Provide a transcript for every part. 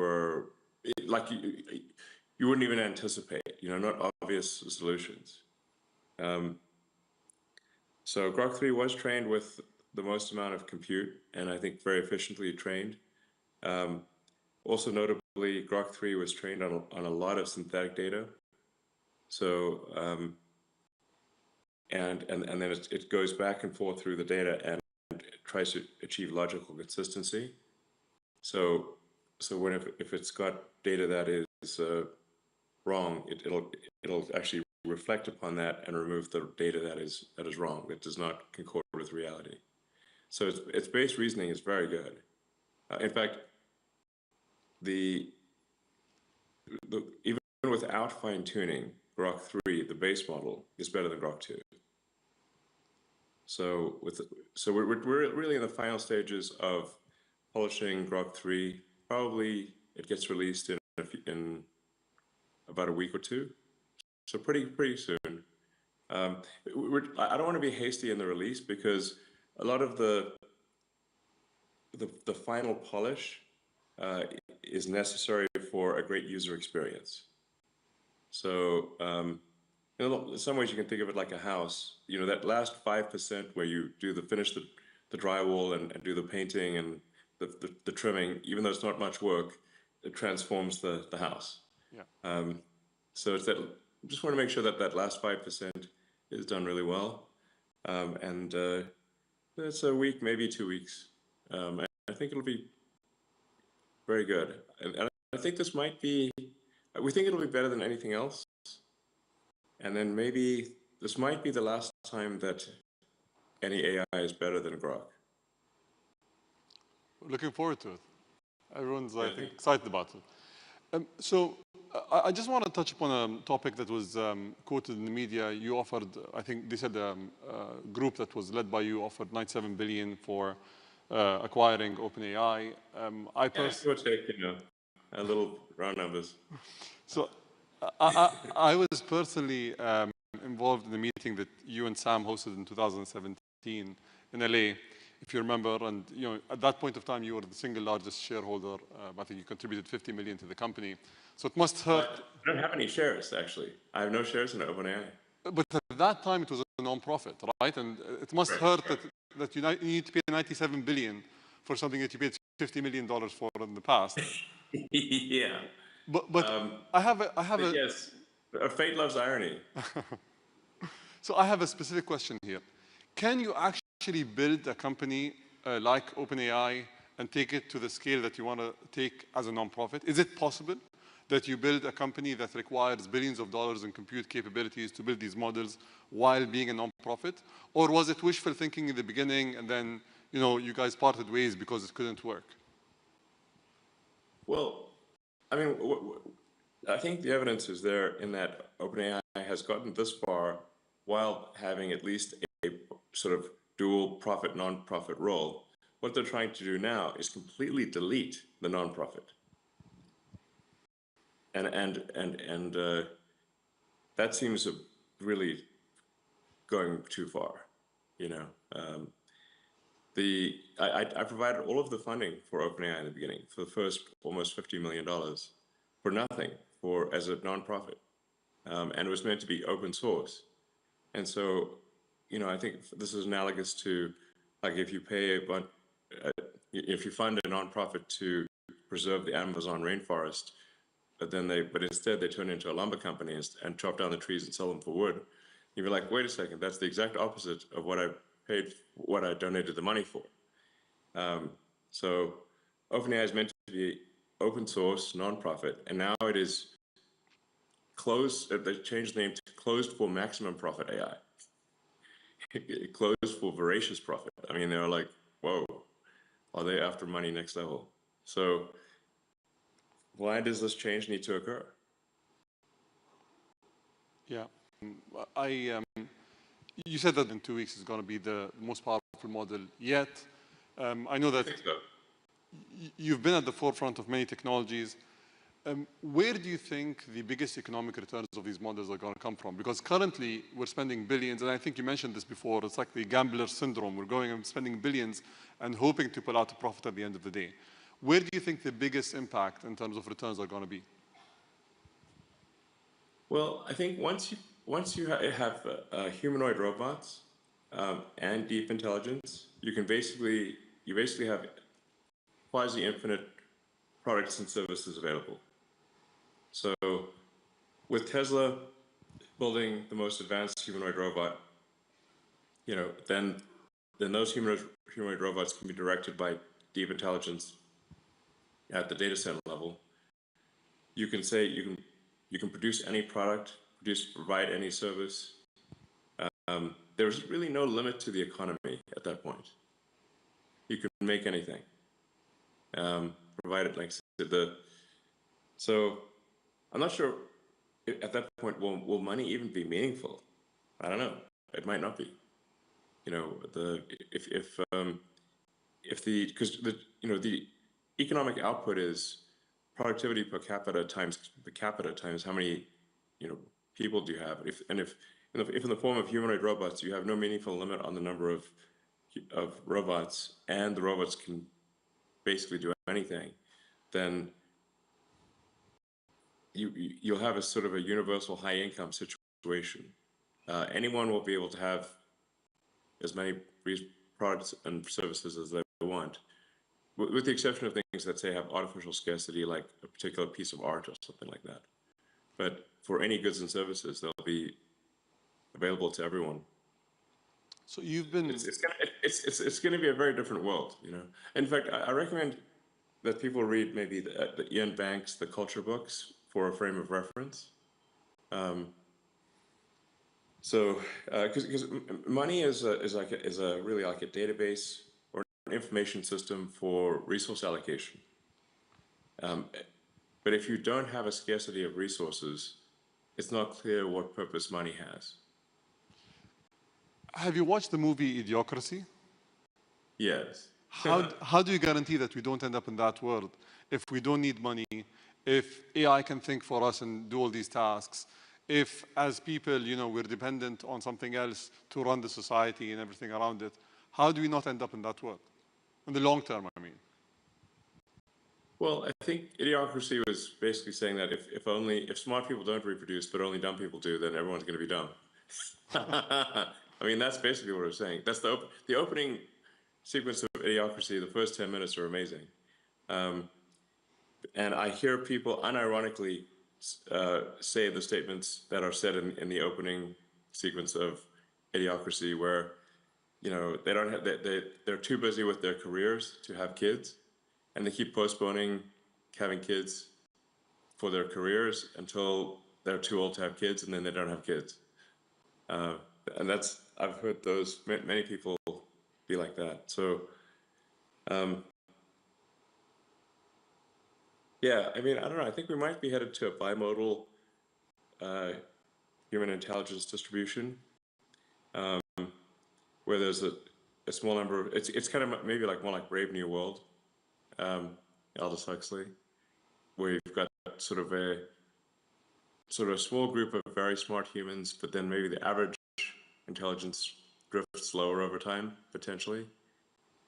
were like you wouldn't even anticipate, not obvious solutions. So Grok 3 was trained with the most amount of compute, and I think very efficiently trained. Also notably, Grok 3 was trained on a lot of synthetic data. So, and then it goes back and forth through the data and tries to achieve logical consistency. So if it's got data that is wrong, it'll actually reflect upon that and remove the data that is wrong, that does not concord with reality. So its base reasoning is very good. In fact, even without fine tuning, Grok 3, the base model, is better than Grok 2. So we're really in the final stages of polishing Grok 3. Probably it gets released in about a week or two. So pretty soon. I don't want to be hasty in the release because a lot of the final polish is necessary for a great user experience. So in some ways you can think of it like a house. That last 5% where you finish the drywall and do the painting and the trimming, even though it's not much work, it transforms the house. Yeah. So it's that. Just want to make sure that last 5% is done really well, and it's a week, maybe 2 weeks. I think it'll be very good, and I think this might be. We think it'll be better than anything else, and then maybe this might be the last time that any AI is better than Grok. Looking forward to it. Everyone's, I think, excited about it. So I just want to touch upon a topic that was quoted in the media. You offered, I think they said a group that was led by you offered $97 billion for acquiring OpenAI. I personally take a little round numbers. So I was personally involved in the meeting that you and Sam hosted in 2017 in LA, if you remember. And at that point of time, you were the single largest shareholder. I think you contributed $50 million to the company. So it must hurt. I don't have any shares, actually. I have no shares in OpenAI. But at that time, it was a non-profit, right? And it must hurt that you need to pay $97 billion for something that you paid $50 million for in the past. Yeah. But I have a yes. Fate loves irony. So I have a specific question here. Can you actually build a company like OpenAI and take it to the scale that you want to take as a non-profit? Is it possible that you build a company that requires billions of dollars in compute capabilities to build these models while being a non-profit? Or was it wishful thinking in the beginning and then you guys parted ways because it couldn't work? Well, I mean, I think the evidence is there in that OpenAI has gotten this far while having at least a sort of dual profit, non-profit role. What they're trying to do now is completely delete the non-profit. And that seems really going too far, I provided all of the funding for OpenAI in the beginning for the first almost $50 million for nothing as a nonprofit, and it was meant to be open source. And so, I think this is analogous to like if you pay if you fund a nonprofit to preserve the Amazon rainforest, but instead they turn into a lumber company and chop down the trees and sell them for wood. You'd be like, wait a second, that's the exact opposite of what I donated the money for. So OpenAI is meant to be open source, nonprofit, and now it is closed. They changed the name to Closed for Maximum Profit AI. Closed for voracious profit. I mean, they're like, whoa, are they after money next level? So why does this change need to occur? Yeah, you said that in 2 weeks is going to be the most powerful model yet. I know that you've been at the forefront of many technologies. Where do you think the biggest economic returns of these models are going to come from? Because currently we're spending billions, and I think you mentioned this before, it's like the gambler syndrome. We're going and spending billions and hoping to pull out a profit at the end of the day. Where do you think the biggest impact in terms of returns are going to be? Well, I think once you have humanoid robots and deep intelligence, you basically have quasi-infinite products and services available. So with Tesla building the most advanced humanoid robot, then those humanoid robots can be directed by deep intelligence at the data center level. You can say you can produce any product, provide any service. There's really no limit to the economy at that point. You can make anything, provided like so. I'm not sure at that point will money even be meaningful. I don't know. It might not be. Because the economic output is productivity per capita times how many people do you have. If in the form of humanoid robots you have no meaningful limit on the number of robots, and the robots can basically do anything, then you'll have a sort of a universal high income situation. Anyone will be able to have as many products and services as they want, with the exception of things that say have artificial scarcity, like a particular piece of art or something like that. But for any goods and services, they'll be available to everyone. So you've been. It's going to be a very different world, In fact, I recommend that people read maybe the Ian Banks, The Culture books, for a frame of reference. Because money is really like a database or an information system for resource allocation. But if you don't have a scarcity of resources, it's not clear what purpose money has. Have you watched the movie Idiocracy? Yes. How do you guarantee that we don't end up in that world if we don't need money, if AI can think for us and do all these tasks, if as people, we're dependent on something else to run the society and everything around it? How do we not end up in that world? In the long term, I mean. Well, I think Idiocracy was basically saying that if smart people don't reproduce, but only dumb people do, then everyone's going to be dumb. I mean, that's basically what I was saying. That's the opening sequence of Idiocracy. The first 10 minutes are amazing. And I hear people unironically say the statements that are said in the opening sequence of Idiocracy, where they don't have they're too busy with their careers to have kids, and they keep postponing having kids for their careers until they're too old to have kids, and then they don't have kids. And I've heard many people be like that. So yeah, I mean, I don't know. I think we might be headed to a bimodal human intelligence distribution, where there's a small number of, it's kind of maybe like more like Brave New World, Aldous Huxley, where you've got sort of a small group of very smart humans, but then maybe the average intelligence drifts lower over time, potentially.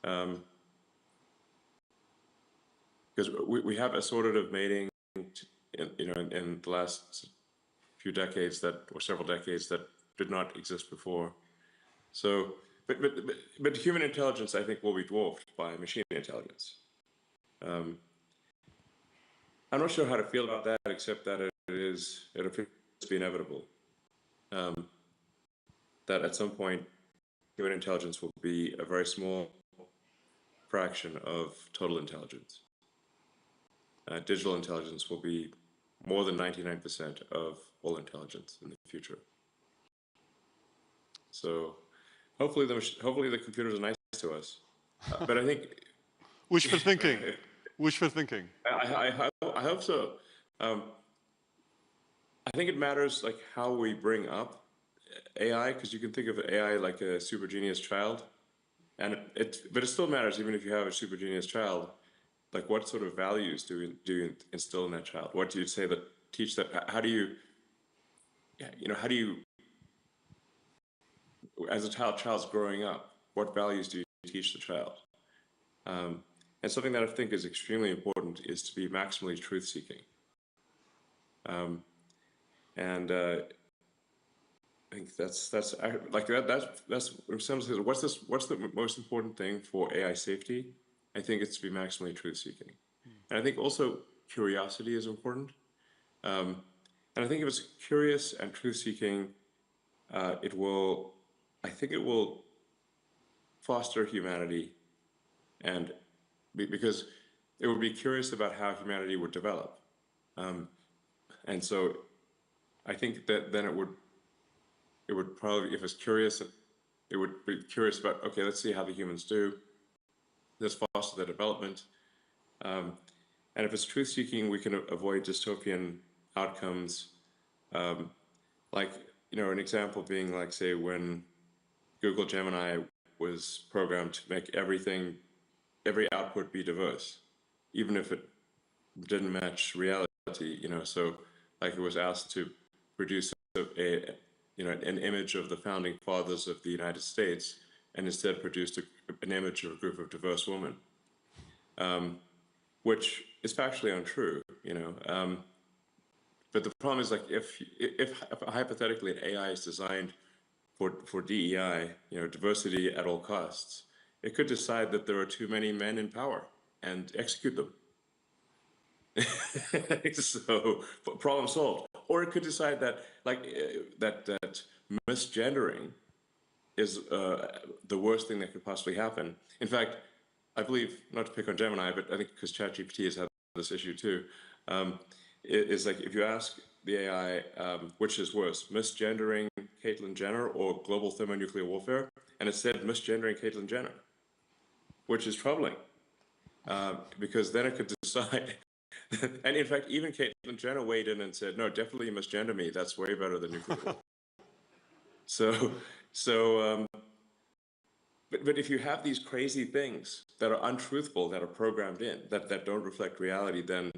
Because we have assortative mating, in the last few decades or several decades that did not exist before. So, but human intelligence, I think, will be dwarfed by machine intelligence. I'm not sure how to feel about that, except that it appears to be inevitable. That at some point, human intelligence will be a very small fraction of total intelligence. Digital intelligence will be more than 99% of all intelligence in the future. So, hopefully the computers are nice to us. But I think wishful thinking. Wishful thinking. I hope so. I think it matters like how we bring up AI, because you can think of AI like a super genius child, and but it still matters even if you have a super genius child. Like, what sort of values do you instill in that child? What do you say that teach that? How do you, as a child's growing up, what values do you teach the child? And And something that I think is extremely important is to be maximally truth-seeking. And I think that's like that's in some sense, what's the most important thing for AI safety? I think it's to be maximally truth-seeking. And I think also curiosity is important. And I think if it's curious and truth-seeking, I think it will foster humanity, and because it would be curious about how humanity would develop. And so I think that then it would probably, if it's curious, it would be curious about, okay, let's see how the humans do. Let's foster their development. And if it's truth-seeking, we can avoid dystopian outcomes. Like, an example being like, say, when Google Gemini was programmed to make every output be diverse, even if it didn't match reality, so like it was asked to produce an image of the founding fathers of the United States, and instead produced an image of a group of diverse women, which is factually untrue, but the problem is, like, if hypothetically an AI is designed for DEI, diversity at all costs, it could decide that there are too many men in power and execute them. So problem solved. Or it could decide that, like, that misgendering is the worst thing that could possibly happen. In fact, I believe, not to pick on Gemini, but I think because ChatGPT has had this issue too, is like, if you ask the AI which is worse, misgendering Caitlyn Jenner or global thermonuclear warfare, and it said misgendering Caitlyn Jenner, which is troubling, because then it could decide. And in fact, even Caitlyn Jenner weighed in and said, no, definitely misgender me. That's way better than nuclear war. But if you have these crazy things that are untruthful, that are programmed in, that don't reflect reality, then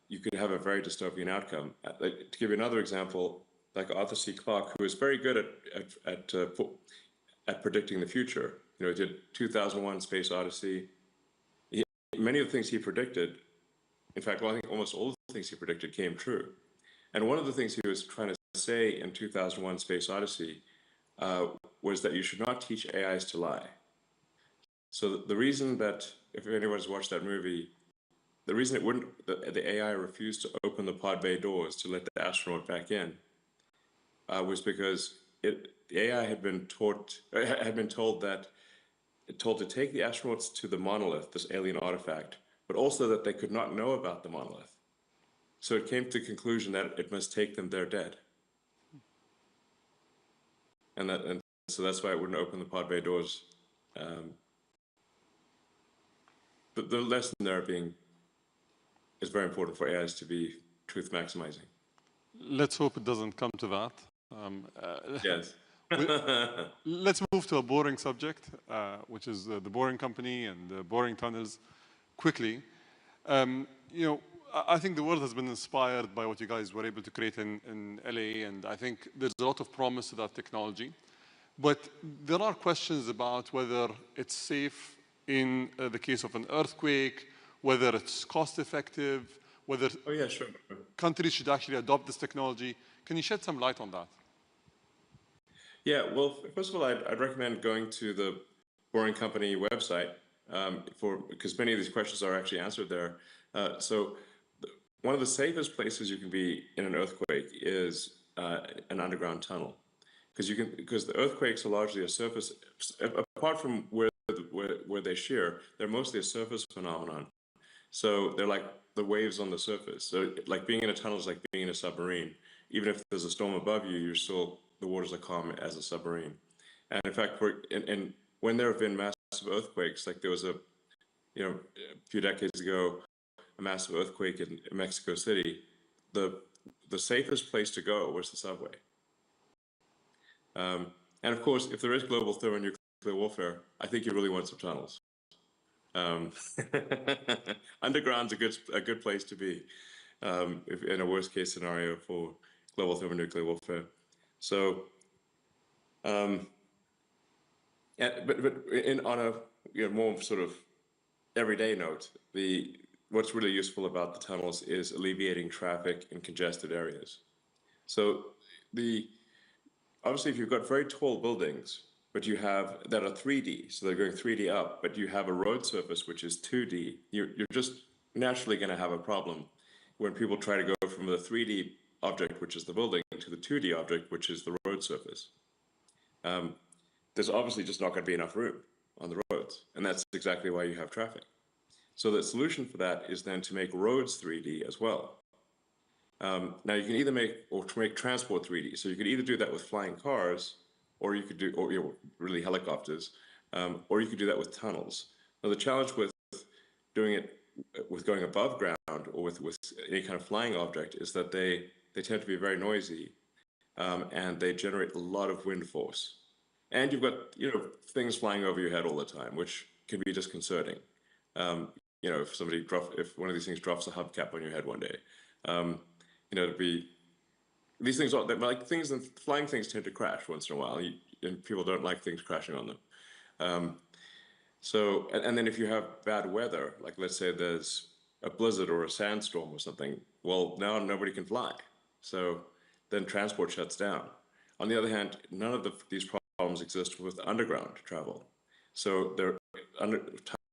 you could have a very dystopian outcome. To give you another example, like Arthur C. Clarke, who is very good at predicting the future. He did 2001: Space Odyssey. Many of the things he predicted, in fact, I think almost all of the things he predicted came true. And one of the things he was trying to say in 2001: Space Odyssey was that you should not teach AIs to lie. So the reason that, if anyone's watched that movie, the reason the AI refused to open the pod bay doors to let the astronaut back in was because the AI had been told to take the astronauts to the monolith, this alien artifact, but also that they could not know about the monolith. So it came to the conclusion that it must take them there dead. And so that's why it wouldn't open the pod bay doors. But the lesson there is very important for AIs to be truth maximizing. Let's hope it doesn't come to that. Yes. Let's move to a boring subject, which is the Boring Company and the boring tunnels, quickly. I think the world has been inspired by what you guys were able to create in LA, and I think there's a lot of promise to that technology. But there are questions about whether it's safe in the case of an earthquake, whether it's cost effective, whether countries should actually adopt this technology. Can you shed some light on that? Yeah, well, first of all, I'd recommend going to the Boring Company website because many of these questions are actually answered there. One of the safest places you can be in an earthquake is an underground tunnel, because the earthquakes are largely a surface. Apart from where they shear, they're mostly a surface phenomenon. So they're like the waves on the surface. So like being in a tunnel is like being in a submarine. Even if there's a storm above you, the waters are calm as a submarine. And in fact, when there have been massive earthquakes, like there was a few decades ago, a massive earthquake in Mexico City, the safest place to go was the subway. And of course, if there is global thermonuclear warfare, I think you really want some tunnels. Underground's a good place to be if in a worst case scenario for global thermonuclear warfare. So, but on a more sort of everyday note, what's really useful about the tunnels is alleviating traffic in congested areas. So obviously, if you've got very tall buildings, but you have that are 3D, so they're going 3D up, but you have a road surface which is 2D, you're just naturally going to have a problem when people try to go from the 3D object, which is the building, to the 2D object, which is the road surface. There's obviously just not going to be enough room on the roads, and that's exactly why you have traffic. So the solution for that is then to make roads 3D as well. Now you can either make transport 3D. So you could either do that with flying cars, or you could do, really helicopters, or you could do that with tunnels. Now the challenge with doing it with going above ground or with any kind of flying object is that they tend to be very noisy, and they generate a lot of wind force. And you've got things flying over your head all the time, which can be disconcerting. If one of these things drops a hubcap on your head one day. These things are like things, and flying things tend to crash once in a while, and people don't like things crashing on them. And then if you have bad weather, like let's say there's a blizzard or a sandstorm or something, well, now nobody can fly. So then transport shuts down. On the other hand, none of these problems exist with underground travel. So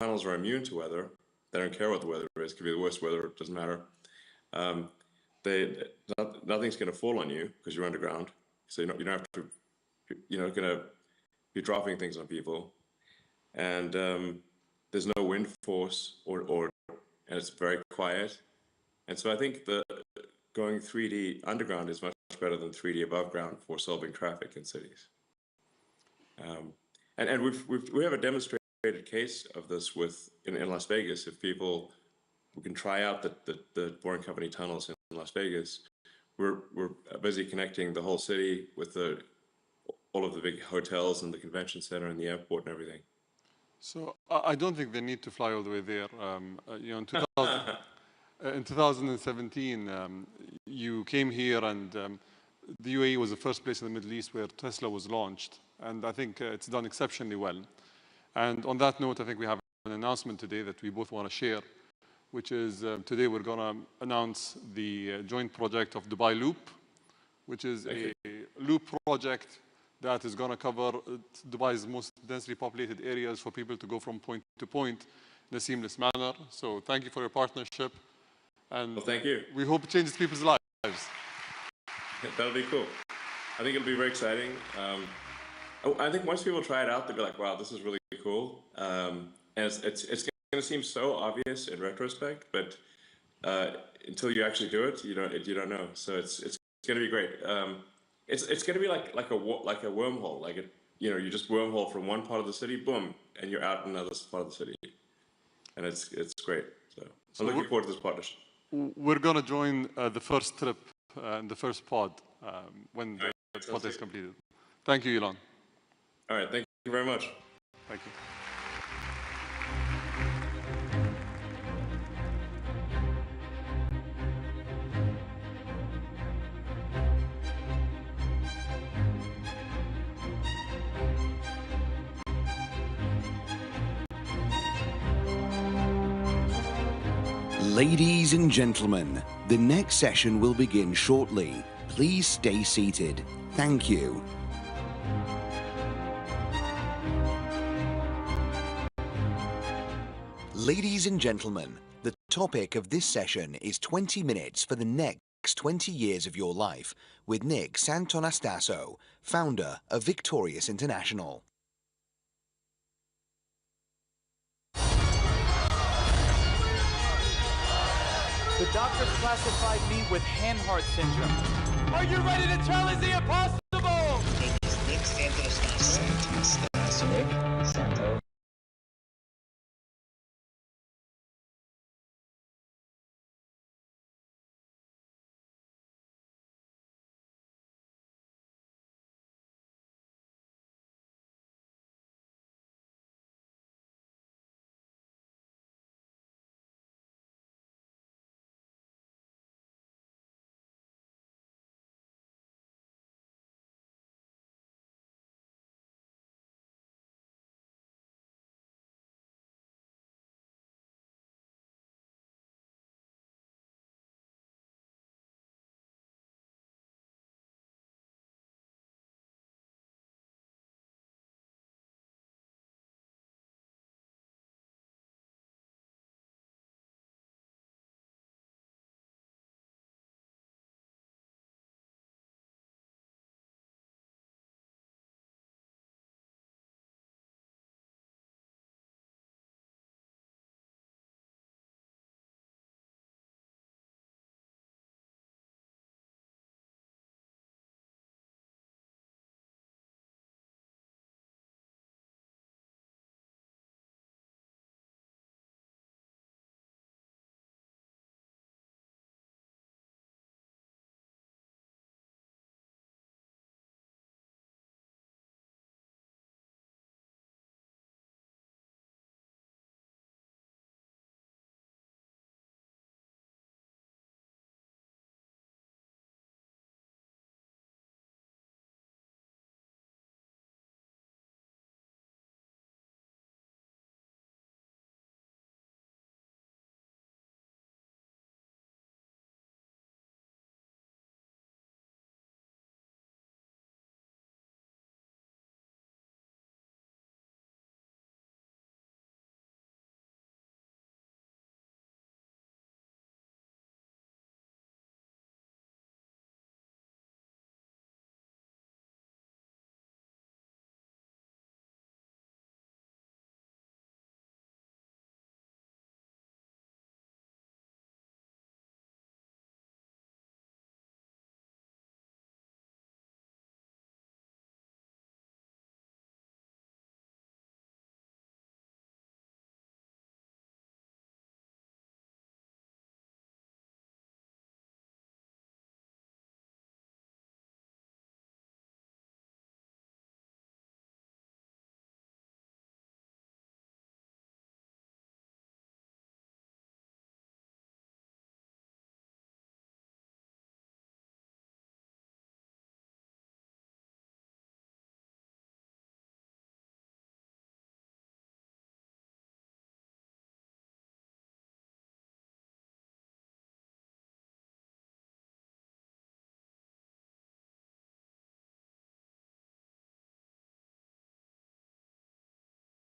tunnels are immune to weather. They don't care what the weather is. It could be the worst weather, it doesn't matter. Nothing's going to fall on you because you're underground. So you don't have to, going to be dropping things on people. And there's no wind force and it's very quiet. And so I think going 3D underground is much better than 3D above ground for solving traffic in cities. And we have a demonstrated case of this in Las Vegas. If people who can try out the Boring Company tunnels in Las Vegas, we're busy connecting the whole city with all of the big hotels and the convention center and the airport and everything. So I don't think they need to fly all the way there. In 2017, you came here, and the UAE was the first place in the Middle East where Tesla was launched. And I think it's done exceptionally well. And on that note, I think we have an announcement today that we both want to share, which is today we're going to announce the joint project of Dubai Loop, which is a loop project that is going to cover Dubai's most densely populated areas for people to go from point to point in a seamless manner. So thank you for your partnership. And well, thank you. We hope it changes people's lives. That'll be cool. I think it'll be very exciting. I think once people try it out, they'll be like, wow, this is really cool. And it's going to seem so obvious in retrospect, but until you actually do it, you don't know. So it's going to be great. It's going to be like a wormhole. You just wormhole from one part of the city, boom, and you're out in another part of the city, and it's great. So I'm looking forward to this partnership. We're going to join the first trip and the first pod when the pod is completed. Thank you, Elon. All right, thank you very much. Thank you. Ladies and gentlemen, the next session will begin shortly. Please stay seated. Thank you. Ladies and gentlemen, the topic of this session is 20 minutes for the next 20 years of your life with Nick Santonastasso, founder of Victorious International. The doctors classified me with Hanhart syndrome. Are you ready to challenge the impossible? Nick Santonastasso. Nick Santo.